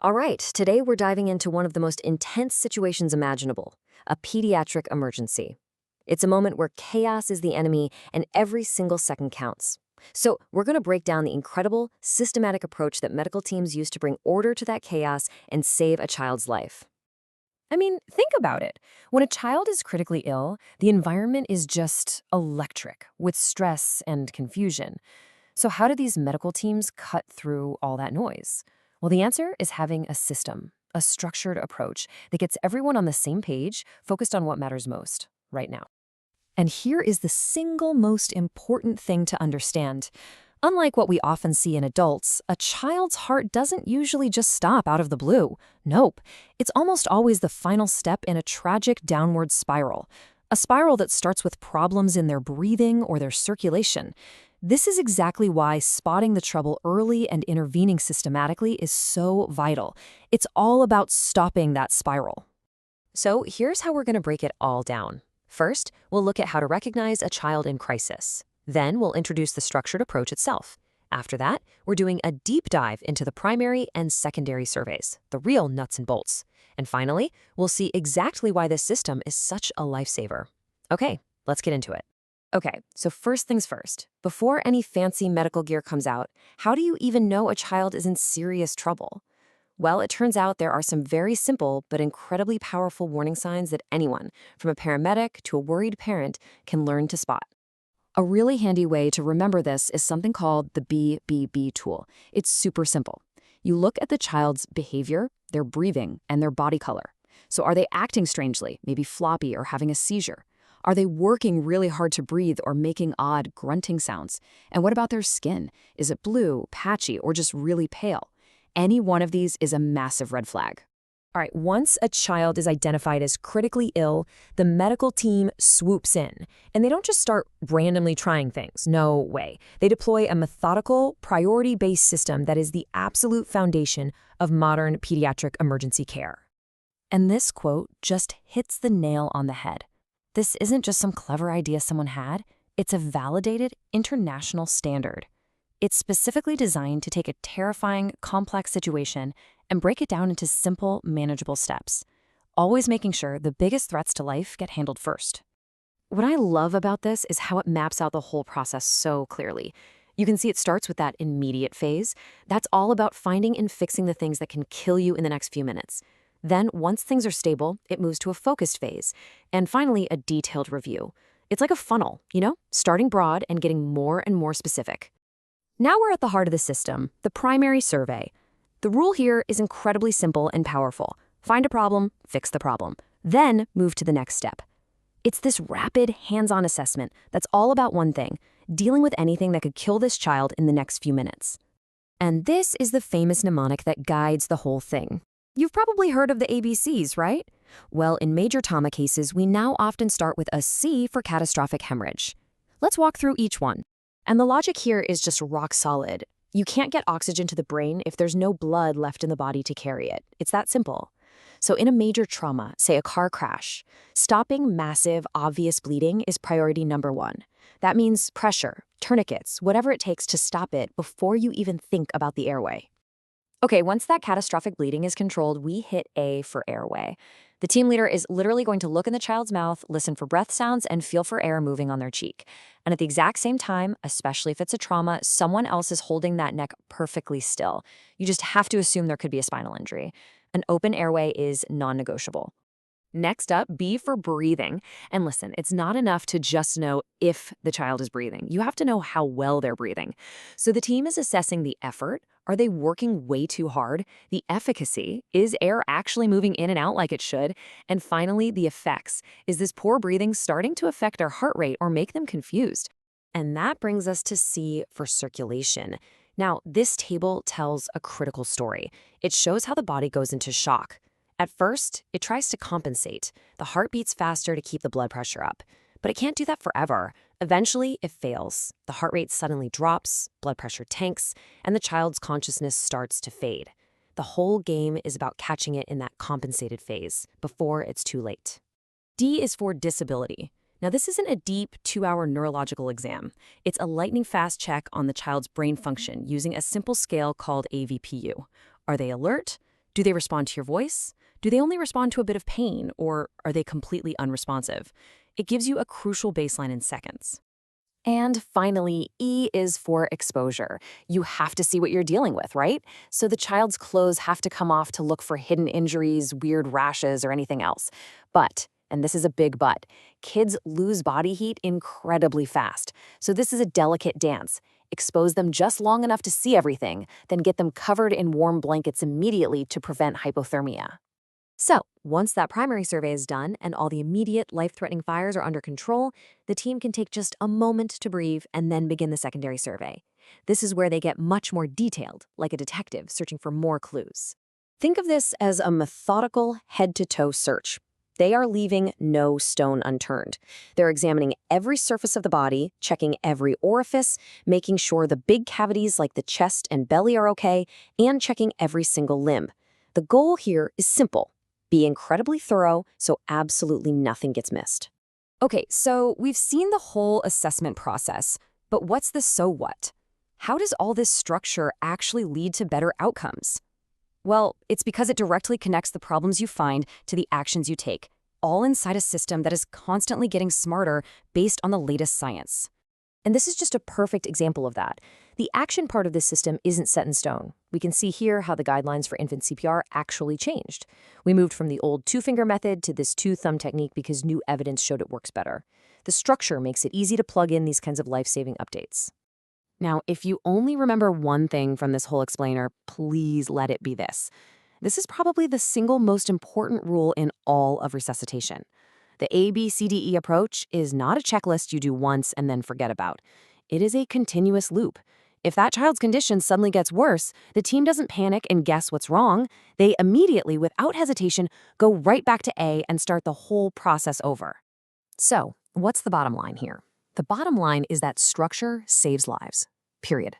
All right, today we're diving into one of the most intense situations imaginable, a pediatric emergency. It's a moment where chaos is the enemy and every single second counts. So, we're going to break down the incredible, systematic approach that medical teams use to bring order to that chaos and save a child's life. I mean, think about it. When a child is critically ill, the environment is just electric with stress and confusion. So, how do these medical teams cut through all that noise? Well, the answer is having a system, a structured approach that gets everyone on the same page, focused on what matters most right now. And here is the single most important thing to understand. Unlike what we often see in adults, a child's heart doesn't usually just stop out of the blue. Nope. It's almost always the final step in a tragic downward spiral. A spiral that starts with problems in their breathing or their circulation. This is exactly why spotting the trouble early and intervening systematically is so vital. It's all about stopping that spiral. So, here's how we're going to break it all down. First, we'll look at how to recognize a child in crisis. Then, we'll introduce the structured approach itself. After that, we're doing a deep dive into the primary and secondary surveys, the real nuts and bolts. And finally, we'll see exactly why this system is such a lifesaver. Okay, let's get into it. Okay, so first things first. Before any fancy medical gear comes out, how do you even know a child is in serious trouble? Well, it turns out there are some very simple but incredibly powerful warning signs that anyone, from a paramedic to a worried parent, can learn to spot. A really handy way to remember this is something called the BBB tool. It's super simple. You look at the child's behavior, their breathing, and their body color. So are they acting strangely, maybe floppy or having a seizure? Are they working really hard to breathe or making odd grunting sounds? And what about their skin? Is it blue, patchy, or just really pale? Any one of these is a massive red flag. All right, once a child is identified as critically ill, the medical team swoops in. And they don't just start randomly trying things. No way. They deploy a methodical, priority-based system that is the absolute foundation of modern pediatric emergency care. And this quote just hits the nail on the head. This isn't just some clever idea someone had. It's a validated international standard. It's specifically designed to take a terrifying, complex situation and break it down into simple, manageable steps, always making sure the biggest threats to life get handled first. What I love about this is how it maps out the whole process so clearly. You can see it starts with that immediate phase. That's all about finding and fixing the things that can kill you in the next few minutes. Then, once things are stable, it moves to a focused phase. And finally, a detailed review. It's like a funnel, starting broad and getting more and more specific. Now we're at the heart of the system, the primary survey. The rule here is incredibly simple and powerful. Find a problem, fix the problem, then move to the next step. It's this rapid, hands-on assessment that's all about one thing, dealing with anything that could kill this child in the next few minutes. And this is the famous mnemonic that guides the whole thing. You've probably heard of the ABCs, right? Well, in major trauma cases, we now often start with a C for catastrophic hemorrhage. Let's walk through each one. And the logic here is just rock solid. You can't get oxygen to the brain if there's no blood left in the body to carry it. It's that simple. So in a major trauma, say a car crash, stopping massive, obvious bleeding is priority number one. That means pressure, tourniquets, whatever it takes to stop it before you even think about the airway. Okay, once that catastrophic bleeding is controlled, we hit A for airway. The team leader is literally going to look in the child's mouth, listen for breath sounds, and feel for air moving on their cheek. And at the exact same time, especially if it's a trauma, someone else is holding that neck perfectly still. You just have to assume there could be a spinal injury. An open airway is non-negotiable. Next up, B for breathing. And listen, it's not enough to just know if the child is breathing. You have to know how well they're breathing. So the team is assessing the effort. Are they working way too hard? The efficacy. Is air actually moving in and out like it should? And finally, the effects. Is this poor breathing starting to affect their heart rate or make them confused? And that brings us to C for circulation. Now, this table tells a critical story. It shows how the body goes into shock. At first, it tries to compensate. The heart beats faster to keep the blood pressure up. But it can't do that forever. Eventually, it fails. The heart rate suddenly drops, blood pressure tanks, and the child's consciousness starts to fade. The whole game is about catching it in that compensated phase, before it's too late. D is for disability. Now, this isn't a deep 2-hour neurological exam. It's a lightning-fast check on the child's brain function using a simple scale called AVPU. Are they alert? Do they respond to your voice? Do they only respond to a bit of pain, or are they completely unresponsive? It gives you a crucial baseline in seconds. And finally, E is for exposure. You have to see what you're dealing with, right? So the child's clothes have to come off to look for hidden injuries, weird rashes, or anything else. But, and this is a big but, kids lose body heat incredibly fast. So this is a delicate dance. Expose them just long enough to see everything, then get them covered in warm blankets immediately to prevent hypothermia. So, once that primary survey is done and all the immediate life-threatening fires are under control, the team can take just a moment to breathe and then begin the secondary survey. This is where they get much more detailed, like a detective searching for more clues. Think of this as a methodical head-to-toe search. They are leaving no stone unturned. They're examining every surface of the body, checking every orifice, making sure the big cavities like the chest and belly are okay, and checking every single limb. The goal here is simple. Be incredibly thorough so absolutely nothing gets missed. Okay, so we've seen the whole assessment process, but what's the so what? How does all this structure actually lead to better outcomes? Well, it's because it directly connects the problems you find to the actions you take, all inside a system that is constantly getting smarter based on the latest science. And this is just a perfect example of that. The action part of this system isn't set in stone. We can see here how the guidelines for infant CPR actually changed. We moved from the old two-finger method to this two-thumb technique because new evidence showed it works better. The structure makes it easy to plug in these kinds of life-saving updates. Now, if you only remember one thing from this whole explainer, please let it be this. This is probably the single most important rule in all of resuscitation. The ABCDE approach is not a checklist you do once and then forget about. It is a continuous loop. If that child's condition suddenly gets worse, the team doesn't panic and guess what's wrong. They immediately, without hesitation, go right back to A and start the whole process over. So, what's the bottom line here? The bottom line is that structure saves lives. Period.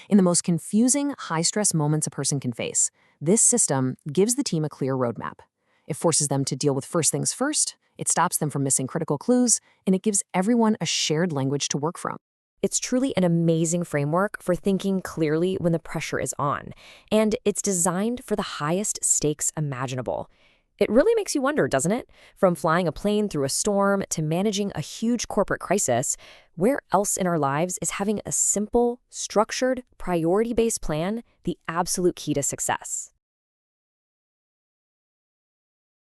In the most confusing, high-stress moments a person can face, this system gives the team a clear roadmap. It forces them to deal with first things first, it stops them from missing critical clues, and it gives everyone a shared language to work from. It's truly an amazing framework for thinking clearly when the pressure is on, and it's designed for the highest stakes imaginable. It really makes you wonder, doesn't it? From flying a plane through a storm to managing a huge corporate crisis, where else in our lives is having a simple, structured, priority-based plan the absolute key to success?